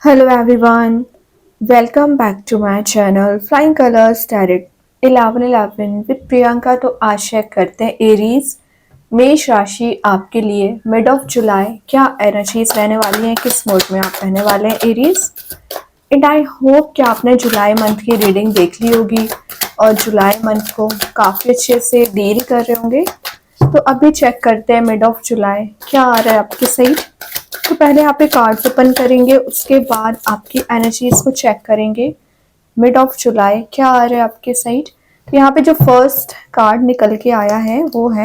Hello everyone, welcome back to my channel Flying Colors Tarot 1111 with Priyanka। तो आशा करते हैं Aries मेष राशि आपके लिए मिड ऑफ जुलाई क्या एनर्जीज रहने वाली हैं, किस मोड में आप रहने वाले हैं एरीज। एंड आई होप कि आपने जुलाई मंथ की रीडिंग देख ली होगी और जुलाई मंथ को काफ़ी अच्छे से डील कर रहे होंगे। तो अभी चेक करते हैं मिड ऑफ जुलाई क्या आ रहा है आपके साइड। तो पहले यहाँ पे कार्ड्स ओपन करेंगे, उसके बाद आपकी एनर्जीज को चेक करेंगे। मिड ऑफ जुलाई क्या आ रहा है आपके साइड। तो यहाँ पे जो फर्स्ट कार्ड निकल के आया है वो है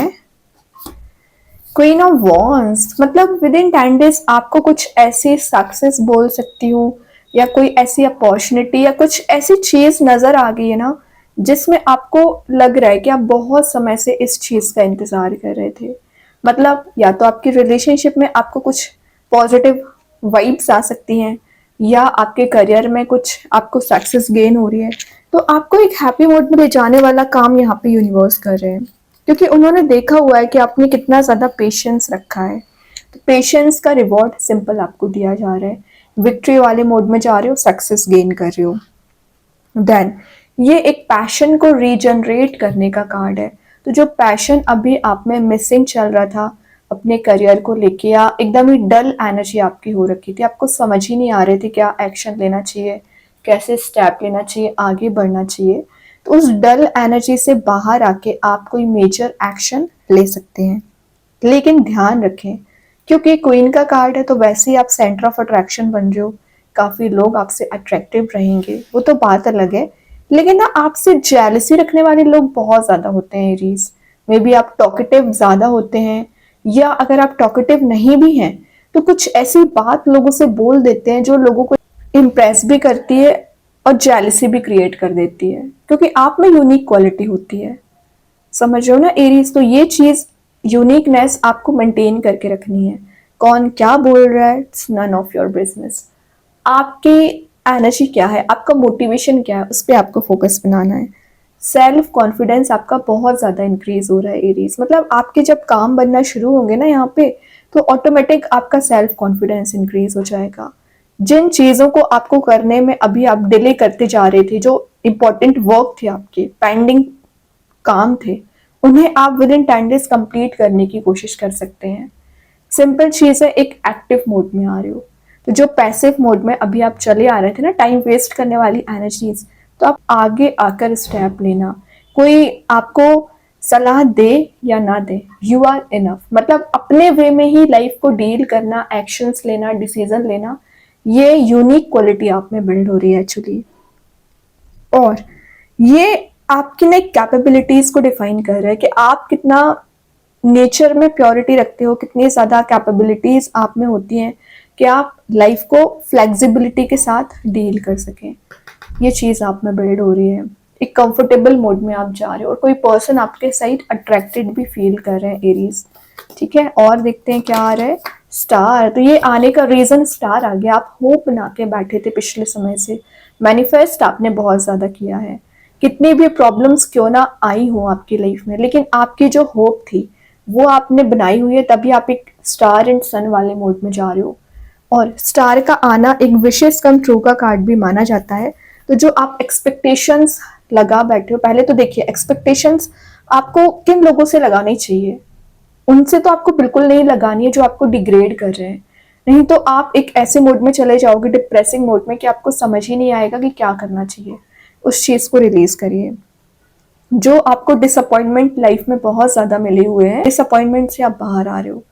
क्वीन ऑफ वॉन्ड्स। मतलब विद इन 10 डेज आपको कुछ ऐसी सक्सेस बोल सकती हूँ या कोई ऐसी अपॉर्चुनिटी या कुछ ऐसी चीज नजर आ गई है ना जिसमें आपको लग रहा है कि आप बहुत समय से इस चीज का इंतजार कर रहे थे। मतलब या तो आपकी रिलेशनशिप में आपको कुछ पॉजिटिव वाइब्स आ सकती हैं या आपके करियर में कुछ आपको सक्सेस गेन हो रही है। तो आपको एक हैप्पी मोड में ले जाने वाला काम यहाँ पे यूनिवर्स कर रहे हैं, क्योंकि उन्होंने देखा हुआ है कि आपने कितना ज़्यादा पेशेंस रखा है। तो पेशेंस का रिवॉर्ड सिंपल आपको दिया जा रहा है। विक्ट्री वाले मोड में जा रहे हो, सक्सेस गेन कर रहे हो। देन ये एक पैशन को रीजनरेट करने का कार्ड है। तो जो पैशन अभी आप में मिसिंग चल रहा था अपने करियर को लेके, या एकदम ही डल एनर्जी आपकी हो रखी थी, आपको समझ ही नहीं आ रही थी क्या एक्शन लेना चाहिए, कैसे स्टेप लेना चाहिए, आगे बढ़ना चाहिए। तो उस डल एनर्जी से बाहर आके आप कोई मेजर एक्शन ले सकते हैं। लेकिन ध्यान रखें, क्योंकि क्वीन का कार्ड है तो वैसे ही आप सेंटर ऑफ अट्रैक्शन बन रहे हो, काफी लोग आपसे अट्रैक्टिव रहेंगे, वो तो बात अलग है। लेकिन ना आपसे जेलसी रखने वाले लोग बहुत ज्यादा होते हैं एरीज। मे बी आप टॉकेटिव ज्यादा होते हैं, या अगर आप टॉकेटिव नहीं भी हैं तो कुछ ऐसी बात लोगों से बोल देते हैं जो लोगों को इम्प्रेस भी करती है और जेलसी भी क्रिएट कर देती है, क्योंकि आप में यूनिक क्वालिटी होती है। समझ रहे हो ना एरीज। तो ये चीज यूनिकनेस आपको मेंटेन करके रखनी है। कौन क्या बोल रहा है, it's none of your business. आपकी एनर्जी क्या है, आपका मोटिवेशन क्या है, उस पर आपको फोकस बनाना है। सेल्फ कॉन्फिडेंस आपका बहुत ज़्यादा इंक्रीज हो रहा है एरीज। मतलब आपके जब काम बनना शुरू होंगे ना यहाँ पे, तो ऑटोमेटिक आपका सेल्फ कॉन्फिडेंस इंक्रीज हो जाएगा। जिन चीज़ों को आपको करने में अभी आप डिले करते जा रहे थे, जो इंपॉर्टेंट वर्क थे, आपके पेंडिंग काम थे, उन्हें आप विद इन 10 डेज कंप्लीट करने की कोशिश कर सकते हैं। सिंपल चीज़ है, एक एक्टिव मोड में आ रहे हो। तो जो पैसिव मोड में अभी आप चले आ रहे थे ना, टाइम वेस्ट करने वाली एनर्जीज, तो आप आगे आकर स्टेप लेना। कोई आपको सलाह दे या ना दे, यू आर इनफ। मतलब अपने वे में ही लाइफ को डील करना, एक्शंस लेना, डिसीजन लेना, ये यूनिक क्वालिटी आप में बिल्ड हो रही है एक्चुअली। और ये आपकी ना कैपेबिलिटीज को डिफाइन कर रहा है कि आप कितना नेचर में प्योरिटी रखते हो, कितनी ज़्यादा कैपेबिलिटीज आप में होती हैं कि आप लाइफ को फ्लेक्सिबिलिटी के साथ डील कर सकें। ये चीज़ आप में बिल्ड हो रही है। एक कंफर्टेबल मोड में आप जा रहे हो और कोई पर्सन आपके साइड अट्रैक्टेड भी फील कर रहे हैं एरीज। ठीक है, और देखते हैं क्या आ रहा है। स्टार। तो ये आने का रीजन स्टार आ गया। आप होप बना के बैठे थे पिछले समय से, मैनिफेस्ट आपने बहुत ज्यादा किया है। कितनी भी प्रॉब्लम्स क्यों ना आई हो आपकी लाइफ में, लेकिन आपकी जो होप थी वो आपने बनाई हुई है, तभी आप एक स्टार एंड सन वाले मोड में जा रहे हो। और स्टार का आना एक विशेष कम ट्रू का कार्ड भी माना जाता है। तो जो आप एक्सपेक्टेशंस लगा बैठे हो, पहले तो देखिए एक्सपेक्टेशंस आपको किन लोगों से लगानी चाहिए। उनसे तो आपको बिल्कुल नहीं लगानी है जो आपको डिग्रेड कर रहे हैं। नहीं तो आप एक ऐसे मोड में चले जाओगे, डिप्रेसिंग मोड में, कि आपको समझ ही नहीं आएगा कि क्या करना चाहिए। उस चीज को रिलीज करिए। जो आपको डिसअपॉइंटमेंट लाइफ में बहुत ज्यादा मिले हुए हैं, डिसअपॉइंटमेंट से आप बाहर आ रहे हो,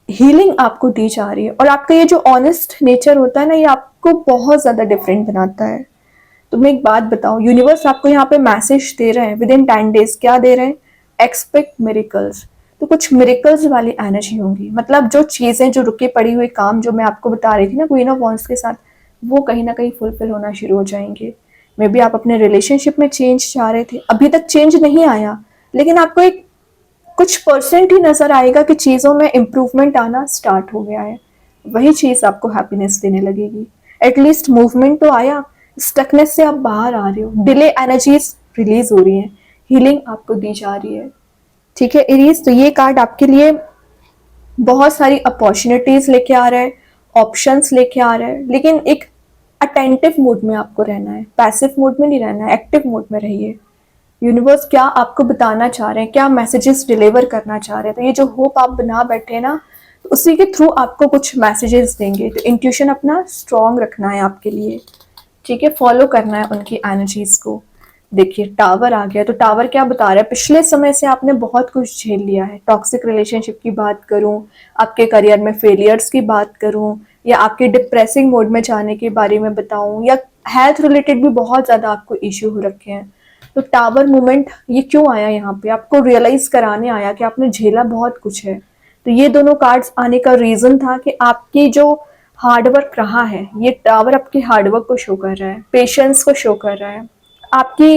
हीलिंग आपको दी जा रही है। और आपका ये जो ऑनेस्ट नेचर होता है ना, ये आपको बहुत ज्यादा डिफरेंट बनाता है। तो मैं एक बात बताऊं, यूनिवर्स आपको यहाँ पे मैसेज दे रहे हैं विद इन 10 डेज। क्या दे रहे हैं? Expect miracles. तो कुछ मिरेकल्स वाली एनर्जी होंगी। मतलब जो चीजें, जो रुके पड़ी हुए काम जो मैं आपको बता रही थी ना क्वीन ऑफ वॉन्ड्स के साथ, वो कहीं ना कहीं फुलफिल होना शुरू हो जाएंगे। मे बी आप अपने रिलेशनशिप में चेंज चाह रहे थे, अभी तक चेंज नहीं आया, लेकिन आपको एक कुछ परसेंट ही नजर आएगा कि चीजों में इम्प्रूवमेंट आना स्टार्ट हो गया है। वही चीज आपको हैप्पीनेस देने लगेगी। एटलीस्ट मूवमेंट तो आया, स्टकनेस से आप बाहर आ रहे हो, डिले एनर्जीज रिलीज हो रही हैं, हीलिंग आपको दी जा रही है। ठीक है एरीज, तो ये कार्ड आपके लिए बहुत सारी अपॉर्चुनिटीज लेके आ रहा है, ऑप्शंस लेके आ रहा है, लेकिन एक अटेंटिव मूड में आपको रहना है, पैसिव मूड में नहीं रहना है, एक्टिव मूड में रहिए। यूनिवर्स क्या आपको बताना चाह रहे हैं, क्या मैसेजेस डिलीवर करना चाह रहे हैं, तो ये जो होप आप बना बैठे ना, तो उसी के थ्रू आपको कुछ मैसेजेस देंगे। तो इंट्यूशन अपना स्ट्रॉन्ग रखना है आपके लिए, ठीक है, फॉलो करना है उनकी एनर्जीज को। देखिए टावर आ गया, तो टावर क्या बता रहा है, पिछले समय से आपने बहुत कुछ झेल लिया है। टॉक्सिक रिलेशनशिप की बात करूं, आपके करियर में फेलियर्स की बात करूं, या आपके डिप्रेसिंग मोड में जाने के बारे में बताऊं, या हेल्थ रिलेटेड भी बहुत ज्यादा आपको इश्यू हो रखे हैं। तो टावर मूवमेंट ये क्यों आया यहाँ पे, आपको रियलाइज कराने आया कि आपने झेला बहुत कुछ है। तो ये दोनों कार्ड्स आने का रीजन था कि आपकी जो हार्डवर्क रहा है, ये टावर आपके हार्डवर्क को शो कर रहा है, पेशेंस को शो कर रहा है, आपकी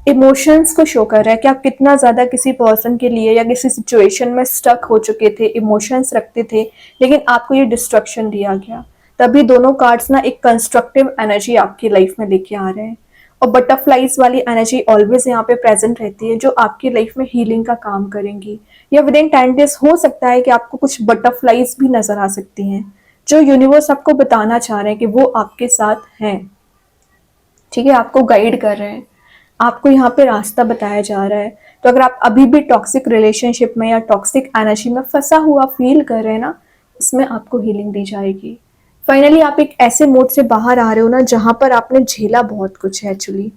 इमोशंस को शो कर रहा है कि आप कितना ज्यादा किसी पर्सन के लिए या किसी सिचुएशन में स्टक हो चुके थे, इमोशंस रखते थे, लेकिन आपको ये डिस्ट्रक्शन दिया गया। तभी दोनों कार्ड्स ना एक कंस्ट्रक्टिव एनर्जी आपकी लाइफ में लेके आ रहे हैं। और बटरफ्लाइज वाली एनर्जी ऑलवेज यहाँ पे प्रेजेंट रहती है, जो आपकी लाइफ में हीलिंग का काम करेंगी। या विद इन 10 डेज हो सकता है कि आपको कुछ बटरफ्लाइज भी नजर आ सकती हैं, जो यूनिवर्स आपको बताना चाह रहे हैं कि वो आपके साथ हैं, ठीक है, आपको गाइड कर रहे हैं, आपको यहाँ पे रास्ता बताया जा रहा है। तो अगर आप अभी भी टॉक्सिक रिलेशनशिप में या टॉक्सिक एनर्जी में फंसा हुआ फील कर रहे हैं ना, इसमें आपको हीलिंग दी जाएगी। फाइनली आप एक ऐसे मोड से बाहर आ रहे हो ना, जहां पर आपने झेला बहुत कुछ है एक्चुअली,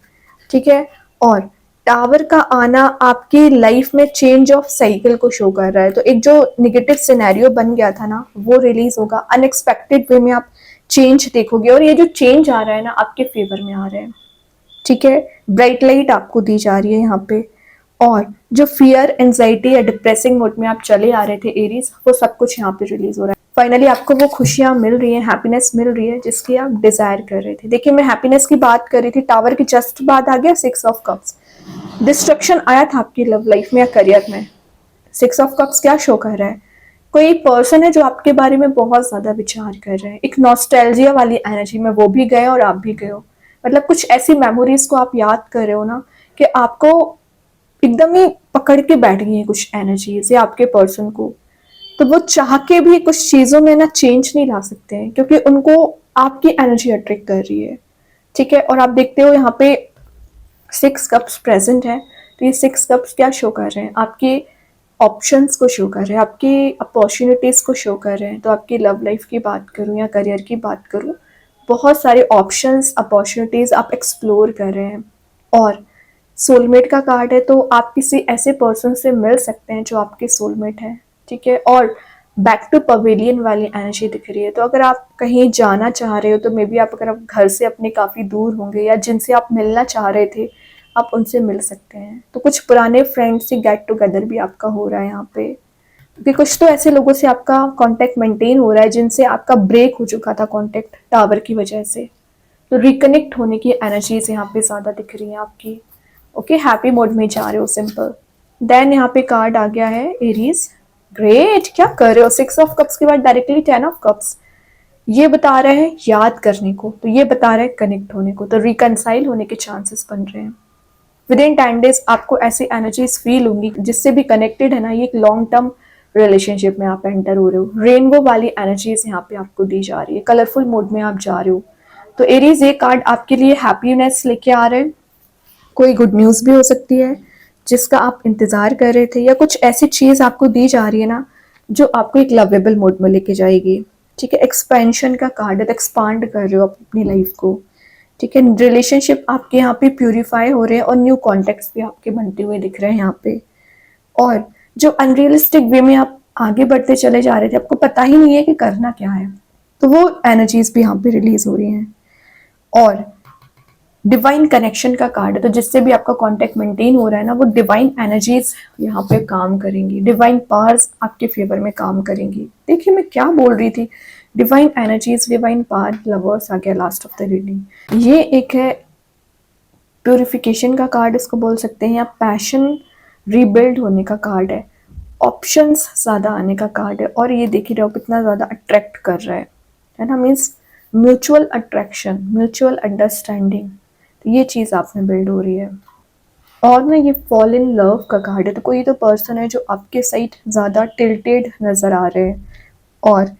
ठीक है। और टावर का आना आपकी लाइफ में चेंज ऑफ साइकिल को शो कर रहा है। तो एक जो निगेटिव सिनेरियो बन गया था ना, वो रिलीज होगा, अनएक्सपेक्टेड वे में आप चेंज देखोगे, और ये जो चेंज आ रहा है ना, आपके फेवर में आ रहा है, ठीक है। ब्राइट लाइट आपको दी जा रही है यहाँ पे। और जो फियर, एंजाइटी या डिप्रेसिंग मोड में आप चले आ रहे थे एरीज, वो सब कुछ यहाँ पे रिलीज हो रहा है। फाइनली आपको वो खुशियां मिल रही हैं, हैप्पीनेस मिल रही है जिसकी आप डिजायर कर रहे थे। देखिए मैं हैप्पीनेस की बात कर रही थी, टावर की जस्ट बाद आ गया 6 ऑफ कप्स। डिस्ट्रक्शन आया था आपकी लव लाइफ में या करियर में। 6 ऑफ कप्स क्या शो कर रहा है, कोई पर्सन है जो आपके बारे में बहुत ज्यादा विचार कर रहे हैं, एक नॉस्टैल्जिया वाली एनर्जी में वो भी गए और आप भी गए हो। मतलब कुछ ऐसी मेमोरीज को आप याद कर रहे हो ना, कि आपको एकदम ही पकड़ के बैठ गई है कुछ एनर्जीज या आपके पर्सन को। तो वो चाह के भी कुछ चीजों में ना चेंज नहीं ला सकते हैं, क्योंकि उनको आपकी एनर्जी अट्रैक्ट कर रही है, ठीक है। और आप देखते हो यहाँ पे 6 कप्स प्रेजेंट है, तो ये 6 कप्स क्या शो कर रहे हैं, आपके ऑप्शंस को शो कर रहे हैं, आपकी अपॉर्चुनिटीज को शो कर रहे हैं। तो आपकी लव लाइफ की बात करूं या करियर की बात करूं, बहुत सारे ऑप्शंस, अपॉर्चुनिटीज आप एक्सप्लोर कर रहे हैं। और सोलमेट का कार्ड है, तो आप किसी ऐसे पर्सन से मिल सकते हैं जो आपके सोलमेट है, ठीक है। और बैक टू पवेलियन वाली एनर्जी दिख रही है। तो अगर आप कहीं जाना चाह रहे हो, तो मे बी आप अगर आप घर से अपने काफ़ी दूर होंगे, या जिनसे आप मिलना चाह रहे थे आप उनसे मिल सकते हैं। तो कुछ पुराने फ्रेंड्स से गेट टुगेदर भी आपका हो रहा है यहाँ पे, क्योंकि कुछ तो ऐसे लोगों से आपका कांटेक्ट मेंटेन हो रहा है जिनसे आपका ब्रेक हो चुका था कांटेक्ट टावर की वजह से। तो रिकनेक्ट होने की एनर्जीज यहाँ पे ज़्यादा दिख रही हैं आपकी। ओके, हैप्पी मोड में जा रहे हो, सिंपल। देन यहाँ पे कार्ड आ गया है एरीज। ग्रेट, क्या कर रहे हो, 6 ऑफ कप्स के बाद डायरेक्टली 10 ऑफ कप्स। ये बता रहे हैं याद करने को, तो ये बता रहे हैं कनेक्ट होने को, तो रिकनसाइल होने के चांसेस बन रहे हैं। विद इन 10 डेज आपको ऐसी एनर्जीज फील होंगी जिससे भी कनेक्टेड है ना, ये एक लॉन्ग टर्म रिलेशनशिप में आप एंटर हो रहे हो। रेनबो वाली एनर्जीज यहाँ पे आपको दी जा रही है, कलरफुल मोड में आप जा रहे हो। तो एरीज, ये कार्ड आपके लिए हैप्पीनेस लेके आ रहे हैं, कोई गुड न्यूज़ भी हो सकती है जिसका आप इंतज़ार कर रहे थे, या कुछ ऐसी चीज़ आपको दी जा रही है ना जो आपको एक लवेबल मोड में लेके जाएगी, ठीक है। एक्सपेंशन का कार्ड है, तो एक्सपांड कर रहे हो आप अपनी लाइफ को, ठीक है। रिलेशनशिप आपके यहाँ पे प्यूरिफाई हो रहे हैं, और न्यू कॉन्टेक्ट्स भी आपके बनते हुए दिख रहे हैं यहाँ पे। और जो अनरियलिस्टिक वे में आप आगे बढ़ते चले जा रहे थे, आपको पता ही नहीं है कि करना क्या है, तो वो एनर्जीज भी यहाँ पे रिलीज हो रही हैं। और डिवाइन कनेक्शन का कार्ड है, तो जिससे भी आपका कांटेक्ट मेंटेन हो रहा है ना, वो डिवाइन एनर्जीज यहाँ पे काम करेंगी, डिवाइन पावर्स आपके फेवर में काम करेंगी। देखिए मैं क्या बोल रही थी, divine energies, divine power, lovers आ गया लास्ट ऑफ द रीडिंग। ये एक है प्यूरिफिकेशन का कार्ड इसको बोल सकते हैं, या पैशन रीबिल्ड होने का कार्ड है, ऑप्शंस ज़्यादा आने का कार्ड है। और ये देख ही रहे हो कितना ज़्यादा अट्रैक्ट कर रहा है ना, means mutual attraction, mutual understanding, तो ये चीज़ आप में बिल्ड हो रही है। और ना ये फॉल इन लव का कार्ड है, तो कोई तो पर्सन है जो आपके साइड ज़्यादा टिल्टेड नज़र आ रहे हैं, और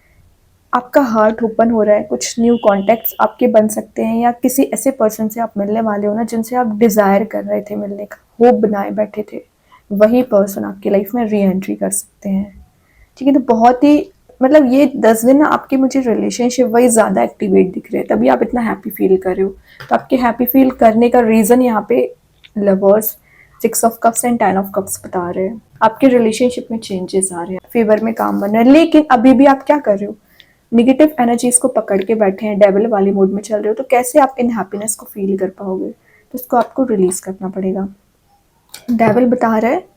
आपका हार्ट ओपन हो रहा है, कुछ न्यू कॉन्टैक्ट्स आपके बन सकते हैं, या किसी ऐसे पर्सन से आप मिलने वाले हो ना जिनसे आप डिज़ायर कर रहे थे मिलने का, होप बनाए बैठे थे, वही पर्सन आपकी लाइफ में री एंट्री कर सकते हैं। ठीक है, तो बहुत ही मतलब ये 10 दिन ना आपके मुझे रिलेशनशिप वही ज़्यादा एक्टिवेट दिख रहे हैं, तभी आप इतना हैप्पी फील कर रहे हो। तो आपके हैप्पी फील करने का रीज़न यहाँ पे lovers, 6 of cups and 10 of cups बता रहे हैं। आपके रिलेशनशिप में चेंजेस आ रहे हैं, फेवर में काम बन रहा है, लेकिन अभी भी आप क्या कर रहे हो, निगेटिव एनर्जीज को पकड़ के बैठे हैं, डेविल वाली मूड में चल रहे हो। तो कैसे आप इन हैप्पीनेस को फील कर पाओगे? तो इसको आपको रिलीज करना पड़ेगा। डेविल बता रहा है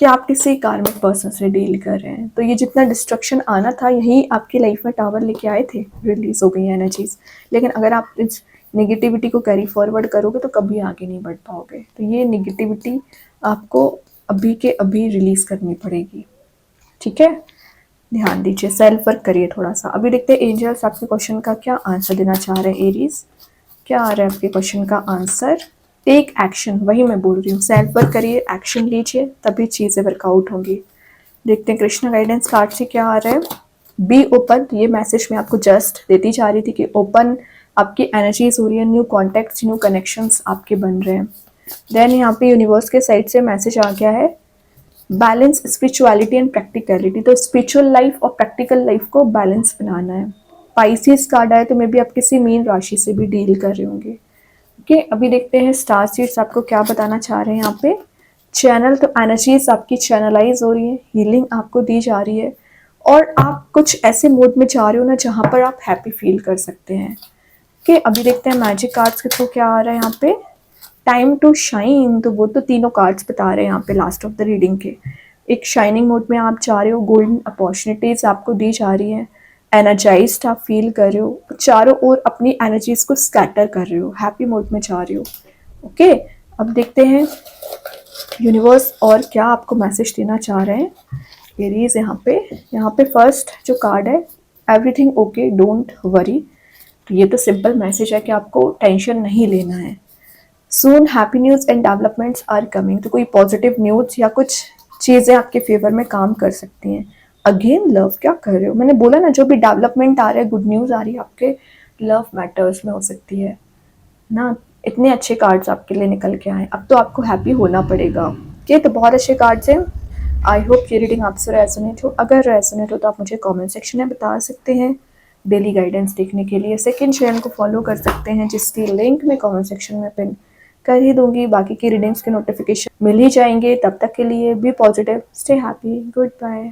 कि आप किसी कार्मिक पर्सन से डील कर रहे हैं, तो ये जितना डिस्ट्रक्शन आना था यही आपकी लाइफ में टावर लेके आए थे, रिलीज हो गई एनर्जीज। लेकिन अगर आप इस नेगेटिविटी को कैरी फॉरवर्ड करोगे तो कभी आगे नहीं बढ़ पाओगे। तो ये नेगेटिविटी आपको अभी के अभी रिलीज करनी पड़ेगी। ठीक है, ध्यान दीजिए, सेल्फ वर्क करिए थोड़ा सा। अभी देखते हैं एंजल्स आपके क्वेश्चन का क्या आंसर देना चाह रहे हैं। एरीज, क्या आ रहा है आपके क्वेश्चन का आंसर? टेक एक्शन, वही मैं बोल रही हूँ, सेल्फ वर्क करिए, एक्शन लीजिए, तभी चीज़ें वर्कआउट होंगी। देखते हैं कृष्णा गाइडेंस कार्ड से क्या आ रहा है। बी ओपन, ये मैसेज मैं आपको जस्ट देती जा रही थी कि ओपन आपकी एनर्जीज हो रही है, न्यू कॉन्टैक्ट्स, न्यू कनेक्शंस आपके बन रहे हैं। देन यहाँ पे यूनिवर्स के साइड से मैसेज आ गया है बैलेंस स्पिरिचुअलिटी एंड प्रैक्टिकलिटी। तो स्पिरिचुअल लाइफ और प्रैक्टिकल लाइफ को बैलेंस बनाना है। पाइसिस कार्ड आए तो मे बी आप किसी मीन राशि से भी डील कर रहे होंगे। ओके, अभी देखते हैं स्टार सीड्स आपको क्या बताना चाह रहे हैं यहाँ पे। चैनल, तो एनर्जीज आपकी चैनलाइज हो रही है, हीलिंग आपको दी जा रही है, और आप कुछ ऐसे मोड में जा रहे हो ना जहाँ पर आप हैप्पी फील कर सकते हैं। ओके, अभी देखते हैं मैजिक कार्ड्स के थ्रू क्या आ रहा है यहाँ पे। टाइम टू शाइन, तो वो तो तीनों कार्ड्स बता रहे हैं यहाँ पे लास्ट ऑफ द रीडिंग के। एक शाइनिंग मोड में आप जा रहे हो, गोल्डन अपॉर्चुनिटीज आपको दी जा रही है, एनर्जाइज्ड आप फील कर रहे हो, चारों ओर अपनी एनर्जीज को स्कैटर कर रहे हो, हैप्पी मोड में जा रहे हो। ओके, अब देखते हैं यूनिवर्स और क्या आपको मैसेज देना चाह रहे हैं। एरीज, यहाँ पे फर्स्ट जो कार्ड है, एवरीथिंग ओके डोंट वरी। तो ये तो सिंपल मैसेज है कि आपको टेंशन नहीं लेना है। Soon happy news and developments are coming, तो कोई पॉजिटिव न्यूज़ या कुछ चीज़ें आपके फेवर में काम कर सकती हैं। अगेन लव, क्या कर रहे हो, मैंने बोला ना जो भी डेवलपमेंट आ रहा है, गुड न्यूज़ आ रही है आपके लव मैटर्स में हो सकती है ना। इतने अच्छे कार्ड्स आपके लिए निकल के आए, अब तो आपको हैप्पी होना पड़ेगा। ये तो बहुत अच्छे कार्ड्स हैं। आई होप ये रीडिंग आपसे रेजोनेट हो। अगर रेजोनेट हो तो आप मुझे कमेंट सेक्शन में बता सकते हैं। डेली गाइडेंस देखने के लिए सेकंड चैनल को फॉलो कर सकते हैं, जिसकी लिंक मैं कमेंट सेक्शन में पिन कर ही दूंगी। बाकी की रीडिंग्स के नोटिफिकेशन मिल ही जाएंगे। तब तक के लिए be positive, stay happy, good bye.